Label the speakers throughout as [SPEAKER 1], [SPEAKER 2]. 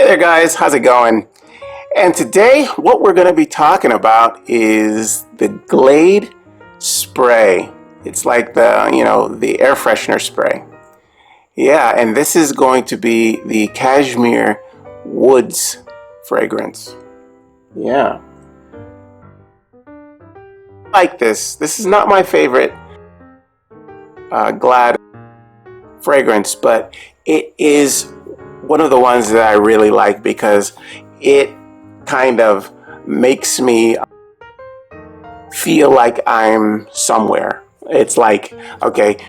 [SPEAKER 1] Hey there guys, how's it going? And today what we're going to be talking about is the Glade spray. It's like the air freshener spray. Yeah, and this is going to be the Cashmere Woods fragrance. Yeah. I like this. This is not my favorite Glade fragrance, but it is one of the ones that I really like because it kind of makes me feel like I'm somewhere. It's like, okay,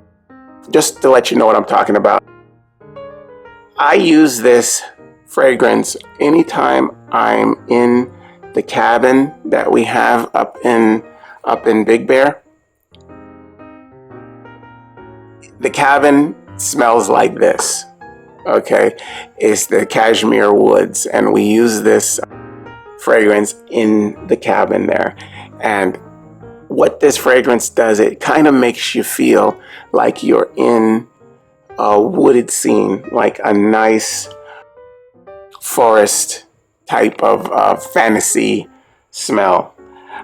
[SPEAKER 1] just to let you know what I'm talking about, I use this fragrance anytime I'm in the cabin that we have up in Big Bear. The cabin smells like this. Okay, it's the Cashmere Woods, and we use this fragrance in the cabin there. And what this fragrance does, it kind of makes you feel like you're in a wooded scene, like a nice forest type of fantasy smell.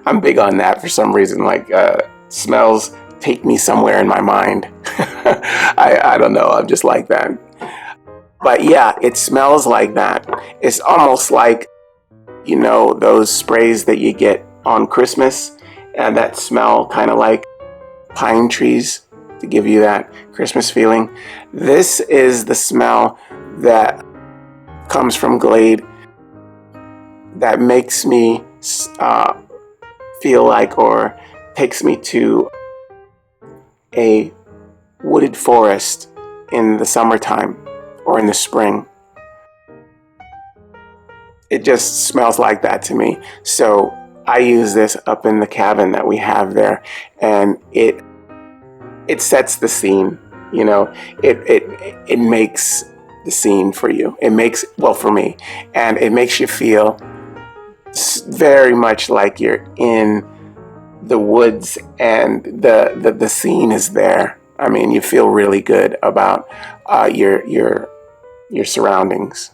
[SPEAKER 1] I'm big on that for some reason, like smells take me somewhere in my mind. I don't know, I'm just like that. But yeah, it smells like that. It's almost like, you know, those sprays that you get on Christmas, and that smell kind of like pine trees to give you that Christmas feeling. This is the smell that comes from Glade that makes me feel like, or takes me to a wooded forest in the summertime or in the spring. It just smells like that to me. So I use this up in the cabin that we have there, and it sets the scene. You know, it makes the scene for you. It makes, well, for me, and it makes you feel very much like you're in the woods, and the scene is there. I mean, you feel really good about your surroundings.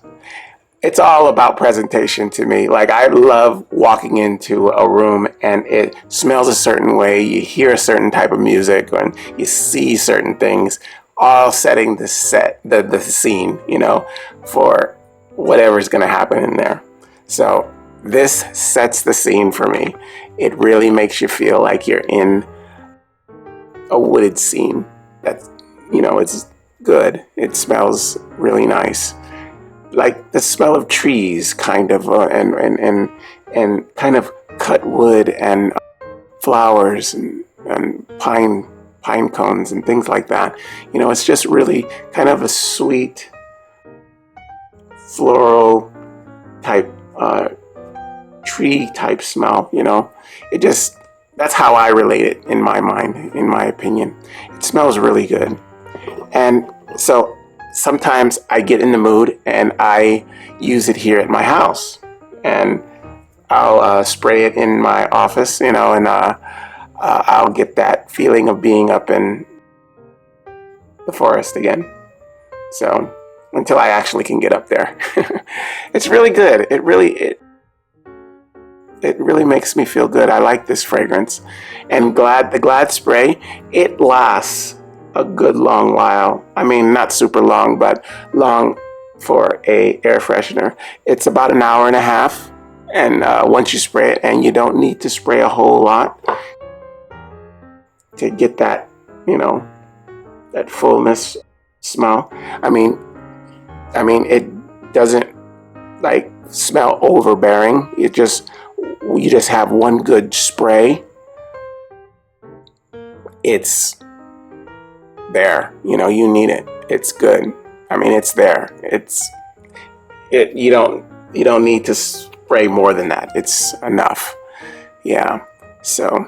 [SPEAKER 1] It's all about presentation to me. Like, I love walking into a room and it smells a certain way, you hear a certain type of music, and you see certain things, all setting the scene, you know, for whatever's going to happen in there. So this sets the scene for me. It really makes you feel like you're in a wooded scene. That's, you know, it's good. It smells really nice, like the smell of trees, kind of, and kind of cut wood and flowers and pine cones and things like that. You know, it's just really kind of a sweet floral type tree type smell. You know, it just, that's how I relate it in my mind, in my opinion. It smells really good. And so sometimes I get in the mood and I use it here at my house, and I'll spray it in my office, you know, and I'll get that feeling of being up in the forest again. So until I actually can get up there. It's really good. It really makes me feel good. I like this fragrance. And the Glade spray, it lasts a good long while. I mean, not super long, but long for a air freshener. It's about an hour and a half, and once you spray it, and you don't need to spray a whole lot to get that, you know, that fullness smell. I mean, it doesn't like smell overbearing. You just have one good spray. It's there, you know, you need it. It's good. I mean, it's there. You don't need to spray more than that. It's enough. Yeah. So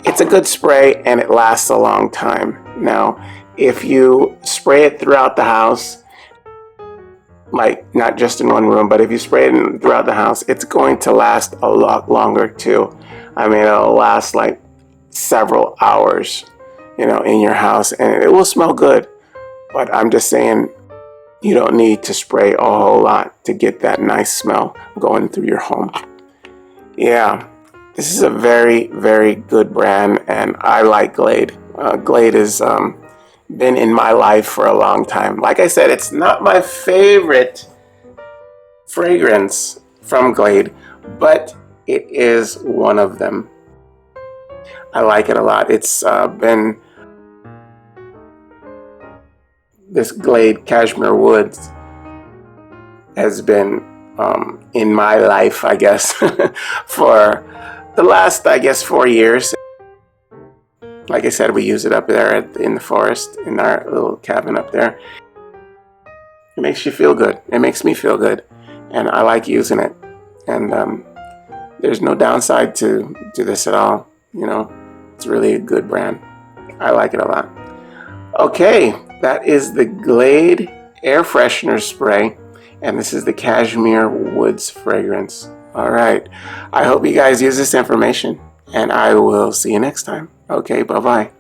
[SPEAKER 1] it's a good spray, and it lasts a long time. Now, if you spray it throughout the house, like not just in one room, but if you spray it throughout the house, it's going to last a lot longer too. I mean, it'll last like several hours, you know, in your house, and it will smell good. But I'm just saying, You don't need to spray a whole lot to get that nice smell going through your home. Yeah, this is a very, very good brand, and I like Glade. Glade has been in my life for a long time. Like I said, it's not my favorite fragrance from Glade, but it is one of them. I like it a lot. It's been this Glade Cashmere Woods has been in my life, I guess, for the last, I guess, 4 years. Like I said, we use it up there in the forest, in our little cabin up there. It makes you feel good. It makes me feel good, and I like using it. And there's no downside to this at all. You know, it's really a good brand. I like it a lot. Okay, that is the Glade Air Freshener Spray, and this is the Cashmere Woods fragrance. All right, I hope you guys use this information, and I will see you next time. Okay, bye-bye.